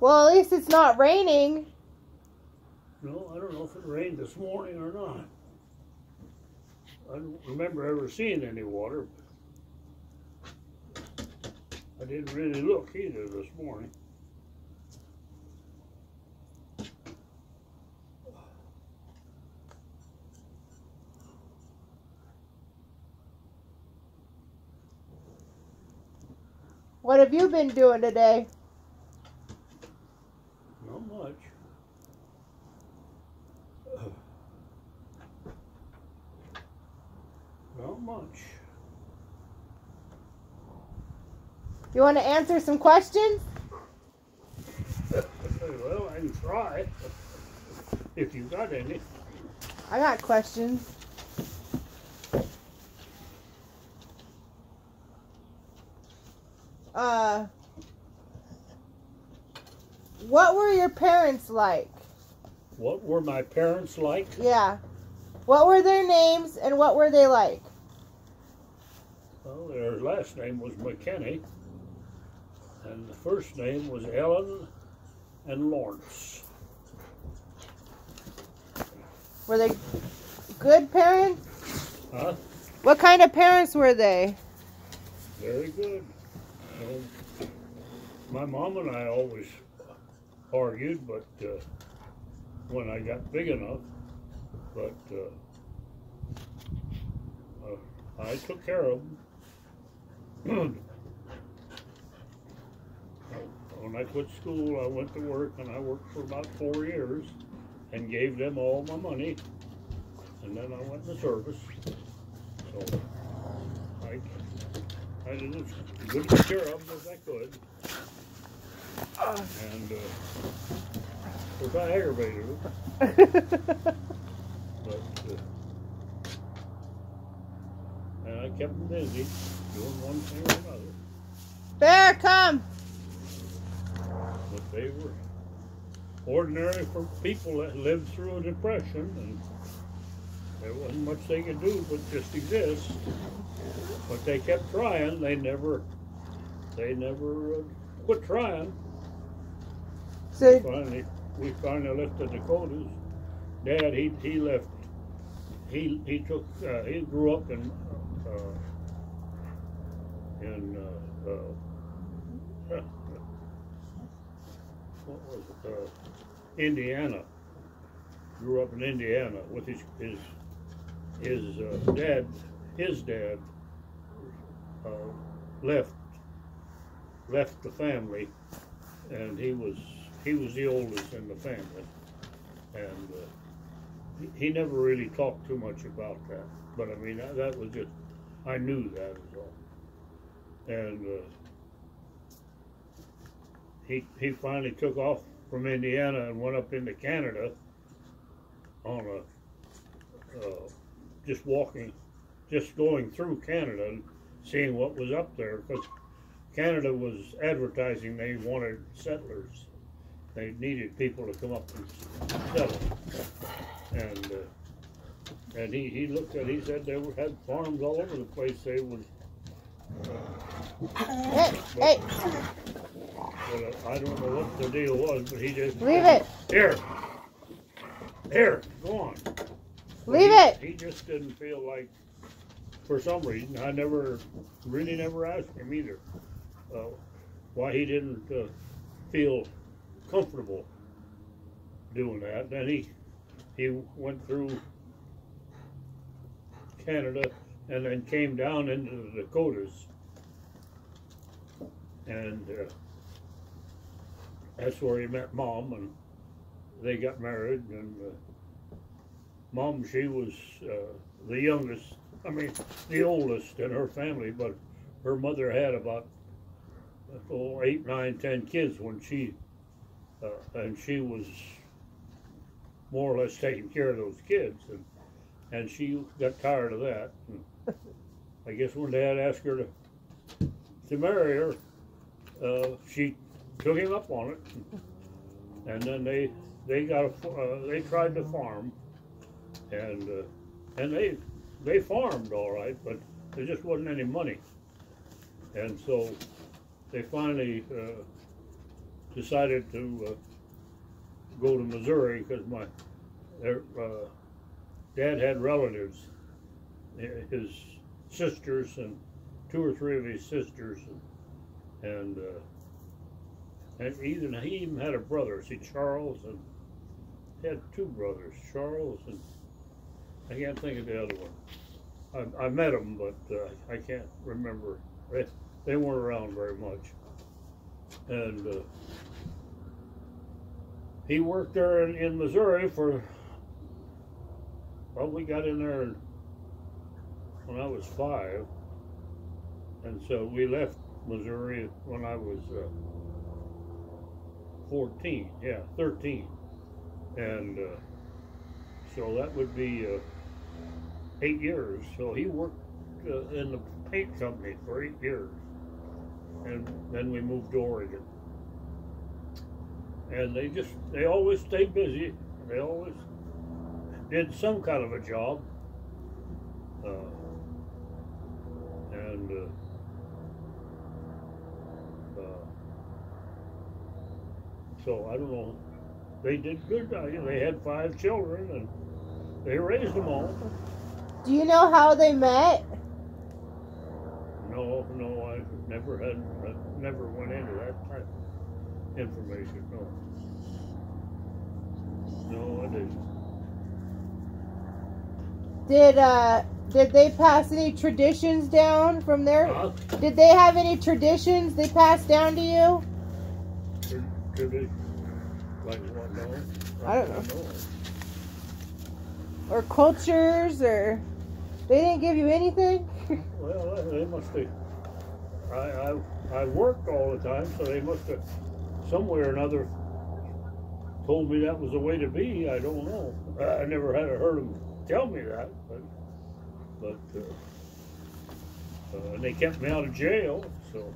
Well, at least it's not raining. No, I don't know if it rained this morning or not. I don't remember ever seeing any water. I didn't really look either this morning. What have you been doing today? Not much. Not much. You want to answer some questions? Well, I can try. If you got any. I got questions. What were your parents like? What were my parents like? Yeah. What were their names and what were they like? Well, their last name was McKinney, and the first name was Ellen and Lawrence. Were they good parents? Huh? What kind of parents were they? Very good. My mom and I always argued, but when I got big enough, but I took care of them. When I quit school, I went to work, and I worked for about 4 years and gave them all my money, and then I went in the service. So I did as good care of them as I could. And of course I aggravated them. But and I kept them busy doing one thing or another. Bear, come! But they were ordinary for people that lived through a depression, and there wasn't much they could do but just exist. But they kept trying. They never quit trying. So We finally left the Dakotas. Dad, he left. He grew up in what was it? Indiana. Grew up in Indiana with his dad. His dad left the family, and he was the oldest in the family, and he never really talked too much about that. But I mean, that was just, I knew that was all. And he finally took off from Indiana and went up into Canada on a just going through Canada and seeing what was up there, because Canada was advertising they wanted settlers. They needed people to come up and settle. And he looked at, he said they had farms all over the place. They was hey. But I don't know what the deal was, but he just Leave it. Here, go on. Leave it. He just didn't feel like, for some reason, I really never asked him either, why he didn't feel comfortable doing that. Then he went through Canada and then came down into the Dakotas, and that's where he met Mom, and they got married. And Mom, she was the youngest, the oldest in her family, but her mother had about 8, 9, 10 kids when and she was more or less taking care of those kids, and she got tired of that. And I guess when Dad asked her to marry her, she took him up on it, and then they tried to farm, and they farmed all right, but there just wasn't any money, and so they finally decided to go to Missouri because their dad had relatives, his sisters and 2 or 3 of his sisters, and he even had a brother. See, Charles, and he had 2 brothers, Charles, and I can't think of the other one. I met them, but I can't remember. They weren't around very much. And he worked there in Missouri for, well, we got in there when I was 5. And so we left Missouri when I was 13. And so that would be 8 years. So he worked in the paint company for 8 years. And then we moved to Oregon. And they always stayed busy. They always did some kind of a job. So I don't know. They did good. They had 5 children, and they raised them all. Do you know how they met? No, I never went into that type of information. No, I didn't. Did they pass any traditions down from there? Did they have any traditions they passed down to you? Tradition? Like what? No, I don't know. Or cultures, or they didn't give you anything? Well, they must have. I worked all the time, so they must have somewhere or another told me that was the way to be. I don't know. I never had heard them tell me that, but and they kept me out of jail, so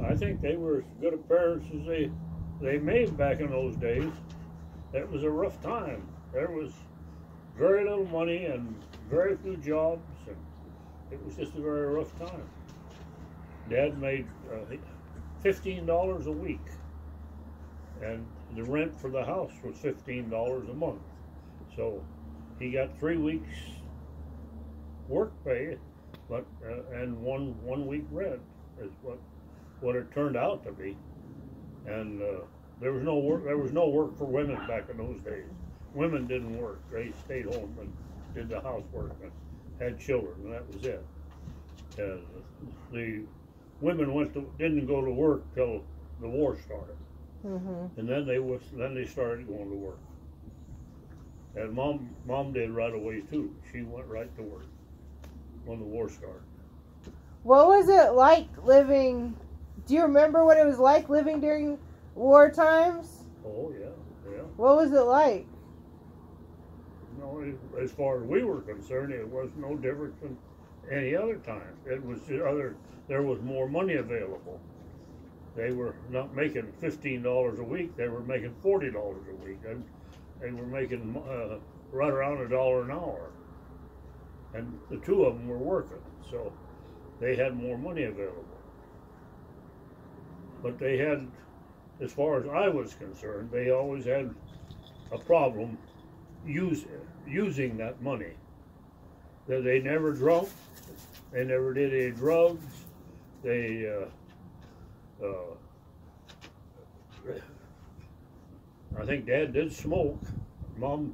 I think they were as good a parents as they made back in those days. It was a rough time. There was very little money and very few jobs, and it was just a very rough time. Dad made $15 a week, and the rent for the house was $15 a month. So he got 3 weeks work pay, but and one week rent is what it turned out to be. And there was no work. There was no work for women back in those days. Women didn't work. They stayed home and did the housework and had children, and that was it. And the women didn't go to work till the war started, and then they started going to work. And mom did right away too. She went right to work when the war started. What was it like living? Do you remember what it was like living during war times? Oh yeah. What was it like? No, as far as we were concerned, it was no different than any other time. It was there was more money available. They were not making $15 a week. They were making $40 a week. And they were making right around $1 an hour. And the 2 of them were working, so they had more money available. But they had, as far as I was concerned, they always had a problem using that money. That they never drunk, they never did any drugs, they I think Dad did smoke. Mom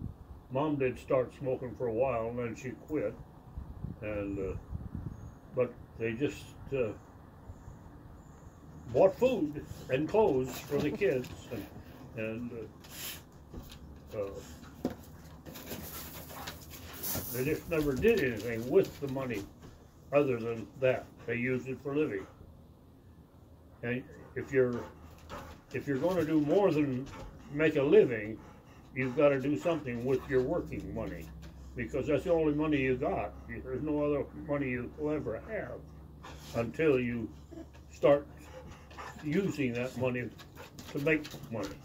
did start smoking for a while, and then she quit. And but they just bought food and clothes for the kids, and they just never did anything with the money other than that. They used it for living. And if you're going to do more than make a living, you've got to do something with your working money, because that's the only money you got. There's no other money you'll ever have until you start using that money to make money.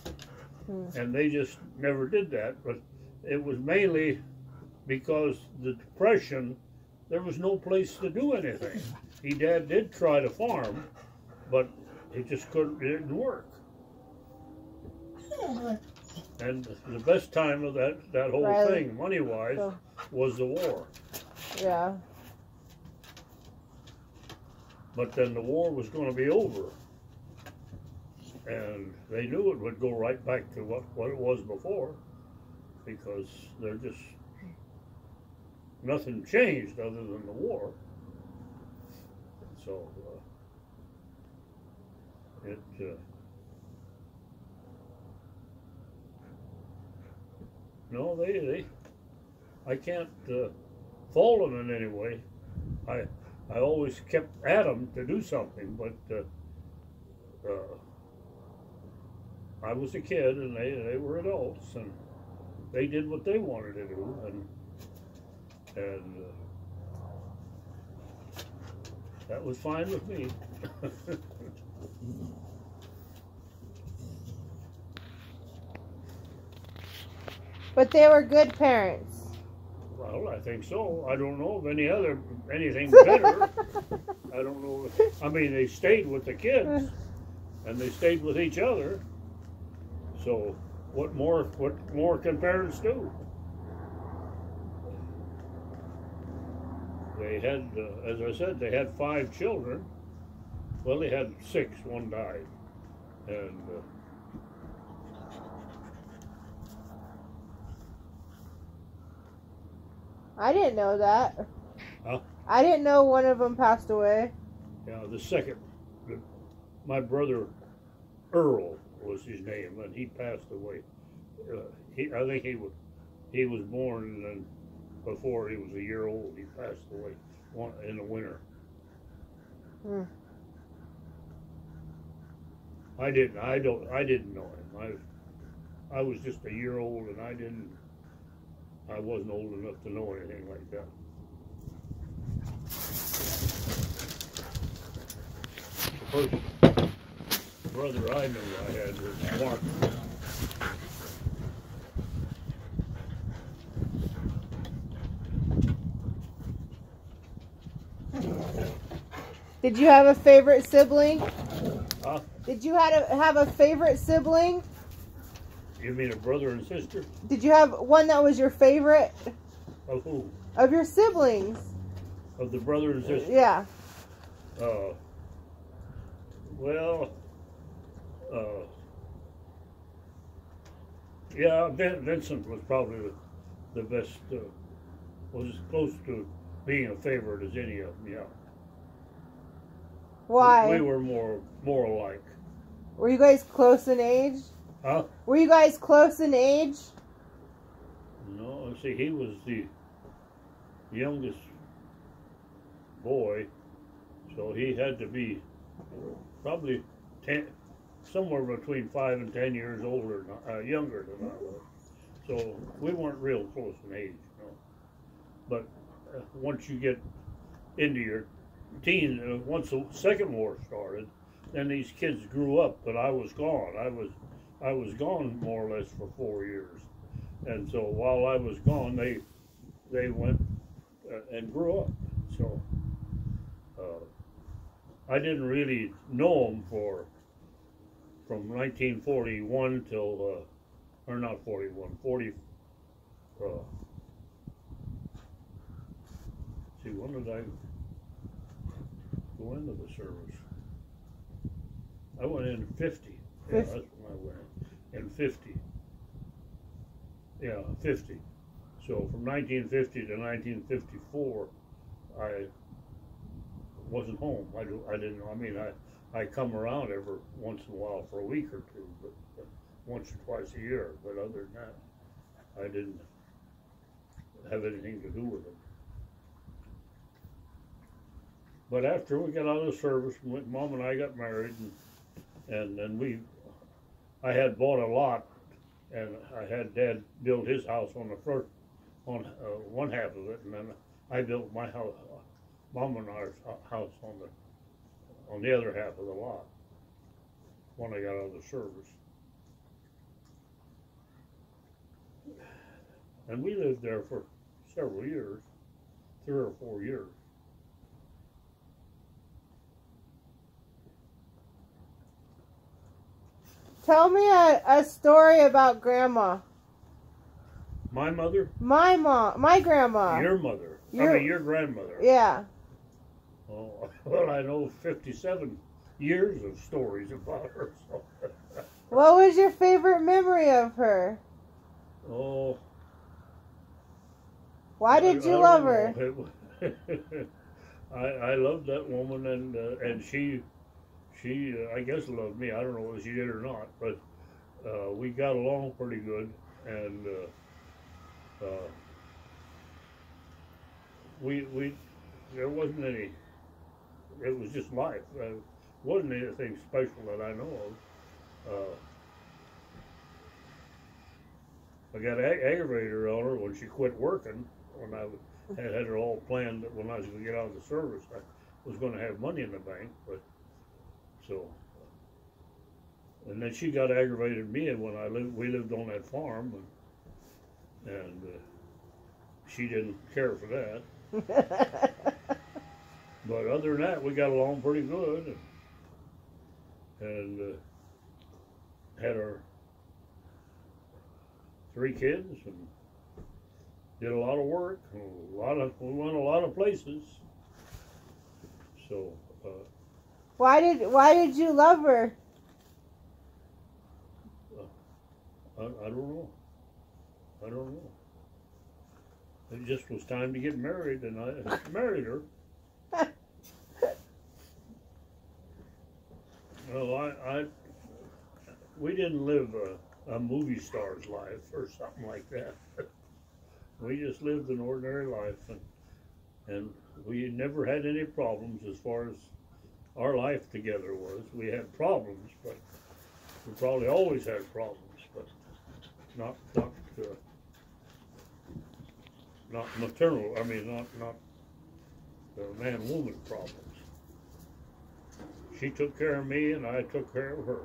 And they just never did that. But it was mainly because the Depression, there was no place to do anything. Dad did try to farm, but he just couldn't, it didn't work. And the best time of that whole thing, money-wise, was the war. Yeah. But then the war was going to be over. And they knew it would go right back to what it was before, because they're just, nothing changed other than the war. So no, I can't fault them in any way. I always kept at them to do something, but I was a kid and they were adults, and they did what they wanted to do, and that was fine with me. But they were good parents. Well, I think so. I don't know of anything better. I don't know. I mean, they stayed with the kids, and they stayed with each other. So, what more can parents do? They had, as I said, they had 5 children. Well, they had 6. One died, and I didn't know that. Huh? I didn't know one of them passed away. Yeah, the second, my brother Earl was his name, and he passed away. I think he was born, and then before he was a year old, he passed away in the winter. Hmm. I didn't know him. I was just a year old, and I wasn't old enough to know anything like that. The first brother I knew I had was Mark. Did you have a favorite sibling? Huh? Did you have a favorite sibling? You mean a brother and sister? Did you have one that was your favorite? Of who? Of your siblings. Of the brother and sister? Yeah. Well, yeah, Vincent was probably the best, was as close to being a favorite as any of them, yeah. Why? We were more alike. Were you guys close in age? Huh? Were you guys close in age? No, see, he was the youngest boy, so he had to be probably somewhere between 5 and 10 years older, younger than I was. So we weren't real close in age, you know. But once you get into your teens, once the Second War started, then these kids grew up, but I was gone. I was gone more or less for 4 years, and so while I was gone, they went and grew up. So I didn't really know them from 1941 till or not 41, 40. See, when did I go into the service? I went in 50. Yeah, that's when I went in 50. Yeah, 50. So from 1950 to 1954, I wasn't home. I didn't know. I mean, I come around every once in a while for a week or two, but once or twice a year. But other than that, I didn't have anything to do with it. But after we got out of the service, Mom and I got married, and then I had bought a lot, and I had Dad build his house on the first, on one half of it, and then I built my house, Mom and our house on the other half of the lot when I got out of the service. And we lived there for several years, 3 or 4 years. Tell me a story about Grandma. My mother? My mom. My grandma. Your mother. Your grandmother. Yeah. Oh, well, I know 57 years of stories about her. So. What was your favorite memory of her? Oh. Why did you love her? I loved that woman, and she I guess loved me. I don't know if she did or not, but we got along pretty good, and we there wasn't any. It was just life. Wasn't anything special that I know of. I got aggravated on her when she quit working. When I had her all planned that when I was going to get out of the service, I was going to have money in the bank. But so, and then she got aggravated at me, and when we lived on that farm, and she didn't care for that. But other than that, we got along pretty good, and had our 3 kids, and did a lot of work. We went a lot of places. So. Why did you love her? I don't know. I don't know. It just was time to get married, and I married her. Well, we didn't live a movie star's life or something like that. We just lived an ordinary life, and we never had any problems as far as our life together was. We had problems, but we probably always had problems, but not maternal. I mean, not man-woman problems. She took care of me, and I took care of her.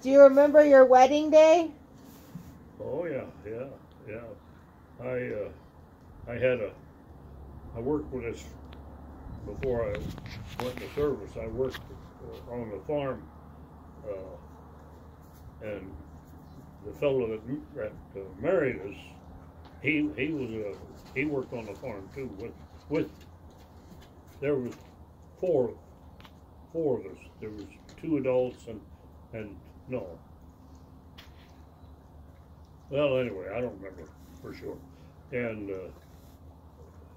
Do you remember your wedding day? Oh yeah. I worked with this before I went to service. I worked on the farm, and the fellow that married us, he worked on the farm too. There was four of us. There was 2 adults and no. Well, anyway, I don't remember for sure. And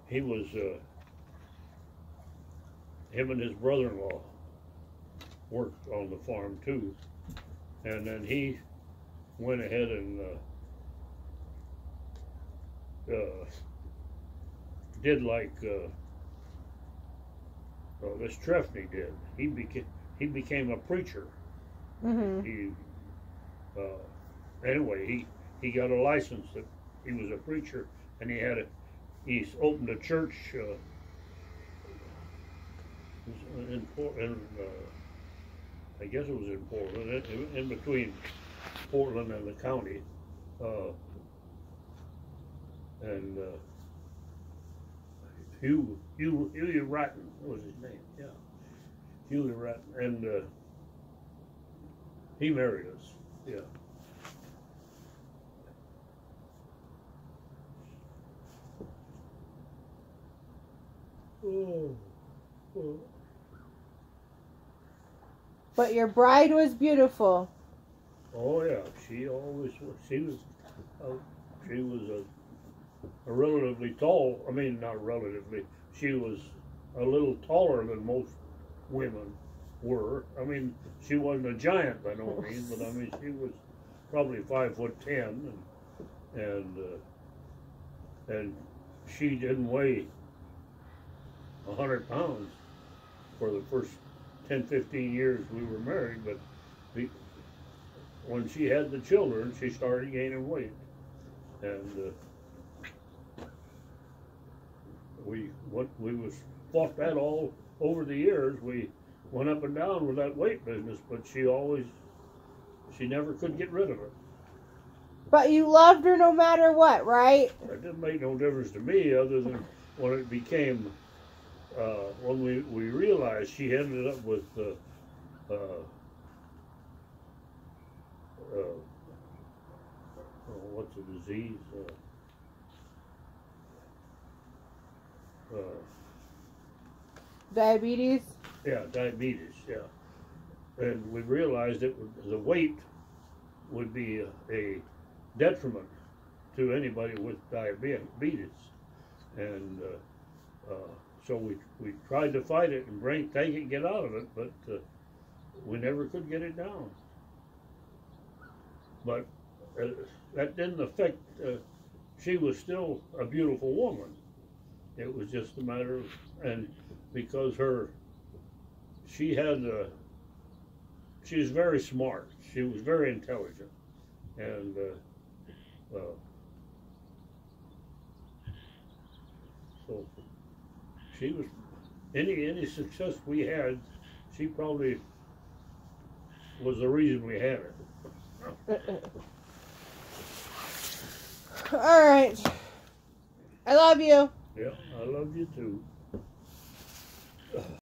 he was him and his brother-in-law worked on the farm too, and then he went ahead and did like this Trefney did. He became a preacher. Mm-hmm. Anyway, he got a license that he was a preacher, and he's opened a church I guess it was in Portland, in between Portland and the county, and Huey Ratton was his name. Yeah, Huey Ratton, and he married us. Yeah. Oh. But your bride was beautiful. Oh yeah, she was a relatively tall. I mean, not relatively. She was a little taller than most women were. I mean, she wasn't a giant by no means, but I mean, she was probably 5'10", and she didn't weigh 100 pounds for the first 10-15 years we were married, but when she had the children, she started gaining weight, and we fought that all over the years. We went up and down with that weight business, but she always she never could get rid of it. But you loved her no matter what, right? It didn't make no difference to me other than when it became, when we realized she ended up with, what's the disease? Diabetes? Yeah, diabetes, yeah. And we realized that the weight would be a detriment to anybody with diabetes. And so we tried to fight it and take it, get out of it, but we never could get it down. But that didn't affect, she was still a beautiful woman. It was just a matter of, and because she was very smart. She was very intelligent. And so she was, any success we had, she probably was the reason we had her. All right. I love you. Yeah, I love you too.